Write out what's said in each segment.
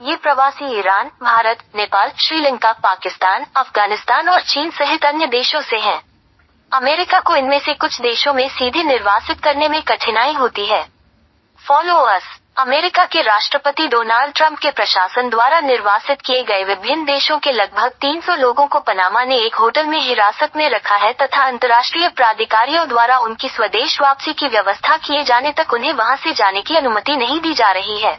ये प्रवासी ईरान, भारत, नेपाल, श्रीलंका, पाकिस्तान, अफगानिस्तान और चीन सहित अन्य देशों से हैं। अमेरिका को इनमें से कुछ देशों में सीधे निर्वासित करने में कठिनाई होती है। Follow us. अमेरिका के राष्ट्रपति डोनाल्ड ट्रंप के प्रशासन द्वारा निर्वासित किए गए विभिन्न देशों के लगभग 300 लोगों को पनामा ने एक होटल में हिरासत में रखा है तथा अंतर्राष्ट्रीय प्राधिकारियों द्वारा उनकी स्वदेश वापसी की व्यवस्था किए जाने तक उन्हें वहां से जाने की अनुमति नहीं दी जा रही है।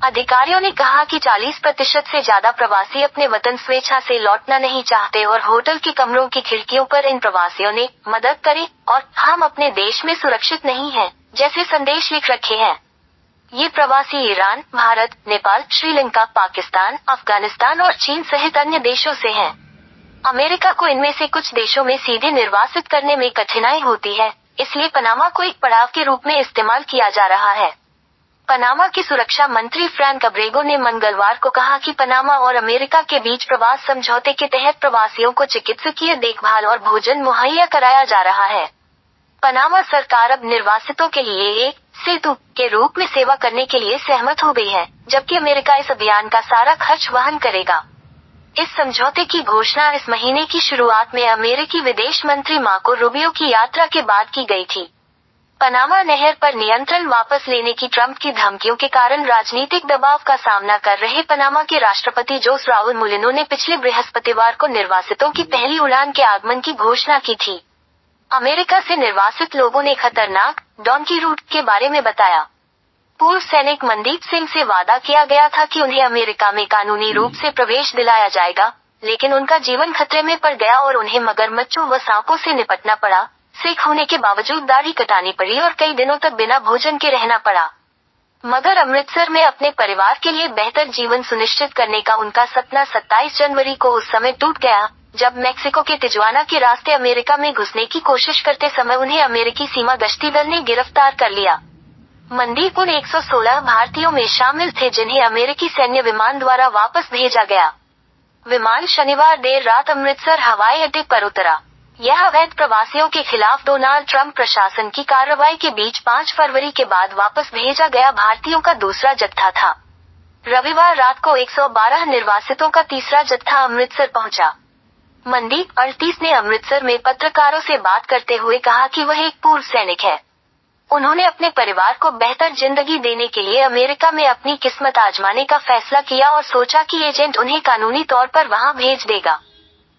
अधिकारियों ने कहा कि 40% से ज्यादा प्रवासी अपने वतन स्वेच्छा से लौटना नहीं चाहते और होटल के कमरों की खिड़कियों पर इन प्रवासियों ने मदद करें और हम अपने देश में सुरक्षित नहीं हैं जैसे संदेश लिख रखे हैं। ये प्रवासी ईरान, भारत, नेपाल, श्रीलंका, पाकिस्तान, अफगानिस्तान और चीन सहित अन्य देशों से हैं। अमेरिका को इनमें से कुछ देशों में सीधे निर्वासित करने में कठिनाई होती है, इसलिए पनामा को एक पड़ाव के रूप में इस्तेमाल किया जा रहा है। पनामा के सुरक्षा मंत्री फ्रैंक अब्रेगो ने मंगलवार को कहा कि पनामा और अमेरिका के बीच प्रवास समझौते के तहत प्रवासियों को चिकित्सकीय देखभाल और भोजन मुहैया कराया जा रहा है। पनामा सरकार अब निर्वासितों के लिए एक सेतु के रूप में सेवा करने के लिए सहमत हो गई है, जबकि अमेरिका इस अभियान का सारा खर्च वहन करेगा। इस समझौते की घोषणा इस महीने की शुरुआत में अमेरिकी विदेश मंत्री मार्को रूबियो की यात्रा के बाद की गई थी। पनामा नहर पर नियंत्रण वापस लेने की ट्रंप की धमकियों के कारण राजनीतिक दबाव का सामना कर रहे पनामा के राष्ट्रपति जोस राउल मुलिनो ने पिछले बृहस्पतिवार को निर्वासितों की पहली उड़ान के आगमन की घोषणा की थी। अमेरिका से निर्वासित लोगों ने खतरनाक डॉन्की रूट के बारे में बताया। पूर्व सैनिक मनदीप सिंह से वादा किया गया था कि उन्हें अमेरिका में कानूनी रूप से प्रवेश दिलाया जाएगा, लेकिन उनका जीवन खतरे में पड़ गया और उन्हें मगरमच्छों व सांपों से निपटना पड़ा। सिख होने के बावजूद दाढ़ी कटानी पड़ी और कई दिनों तक बिना भोजन के रहना पड़ा। मगर अमृतसर में अपने परिवार के लिए बेहतर जीवन सुनिश्चित करने का उनका सपना 27 जनवरी को उस समय टूट गया, जब मैक्सिको के तिजुआना के रास्ते अमेरिका में घुसने की कोशिश करते समय उन्हें अमेरिकी सीमा गश्ती दल ने गिरफ्तार कर लिया। मनदीप उन 116 भारतीयों में शामिल थे जिन्हें अमेरिकी सैन्य विमान द्वारा वापस भेजा गया। विमान शनिवार देर रात अमृतसर हवाई अड्डे पर उतरा। यह अवैध प्रवासियों के खिलाफ डोनाल्ड ट्रंप प्रशासन की कार्रवाई के बीच 5 फरवरी के बाद वापस भेजा गया भारतीयों का दूसरा जत्था था। रविवार रात को 112 निर्वासितों का तीसरा जत्था अमृतसर पहुंचा। मनदीप 38 ने अमृतसर में पत्रकारों से बात करते हुए कहा कि वह एक पूर्व सैनिक है। उन्होंने अपने परिवार को बेहतर जिंदगी देने के लिए अमेरिका में अपनी किस्मत आजमाने का फैसला किया और सोचा कि एजेंट उन्हें कानूनी तौर पर वहां भेज देगा।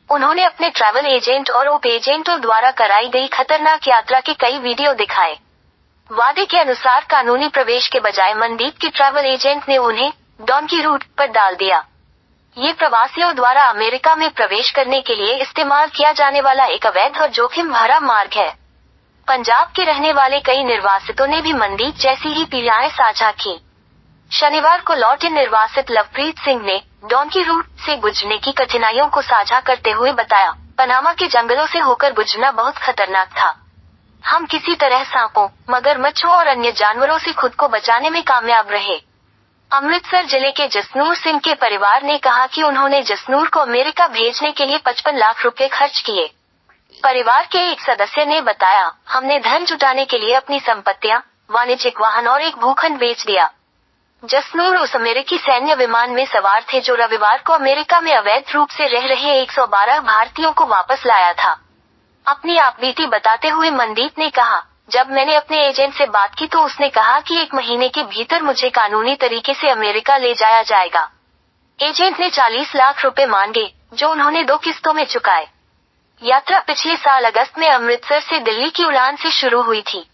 उन्होंने अपने ट्रैवल एजेंट और ओप एजेंटों द्वारा कराई गई खतरनाक यात्रा के कई वीडियो दिखाए। वादे के अनुसार कानूनी प्रवेश के बजाय मनदीप के ट्रैवल एजेंट ने उन्हें डॉन्की रूट पर डाल दिया। ये प्रवासियों द्वारा अमेरिका में प्रवेश करने के लिए इस्तेमाल किया जाने वाला एक अवैध और जोखिम भरा मार्ग है। पंजाब के रहने वाले कई निर्वासितों ने भी मनदीप जैसी ही पीड़ाएं साझा की। शनिवार को लौटे निर्वासित लवप्रीत सिंह ने डॉन्की रूट से गुजरने की कठिनाइयों को साझा करते हुए बताया, पनामा के जंगलों से होकर गुजरना बहुत खतरनाक था। हम किसी तरह सांपों, मगरमच्छों और अन्य जानवरों से खुद को बचाने में कामयाब रहे। अमृतसर जिले के जसनूर सिंह के परिवार ने कहा कि उन्होंने जसनूर को अमेरिका भेजने के लिए 55 लाख रुपए खर्च किए। परिवार के एक सदस्य ने बताया, हमने धन जुटाने के लिए अपनी संपत्तियां, वाणिज्यिक वाहन और एक भूखंड बेच दिया। जसनूर उस अमेरिकी सैन्य विमान में सवार थे जो रविवार को अमेरिका में अवैध रूप से रह रहे 112 भारतीयों को वापस लाया था। अपनी आपबीती बताते हुए मनदीप ने कहा, जब मैंने अपने एजेंट से बात की तो उसने कहा कि 1 महीने के भीतर मुझे कानूनी तरीके से अमेरिका ले जाया जाएगा। एजेंट ने 40 लाख रुपए मांगे, जो उन्होंने 2 किस्तों में चुकाए। यात्रा पिछले साल अगस्त में अमृतसर से दिल्ली की उड़ान से शुरू हुई थी।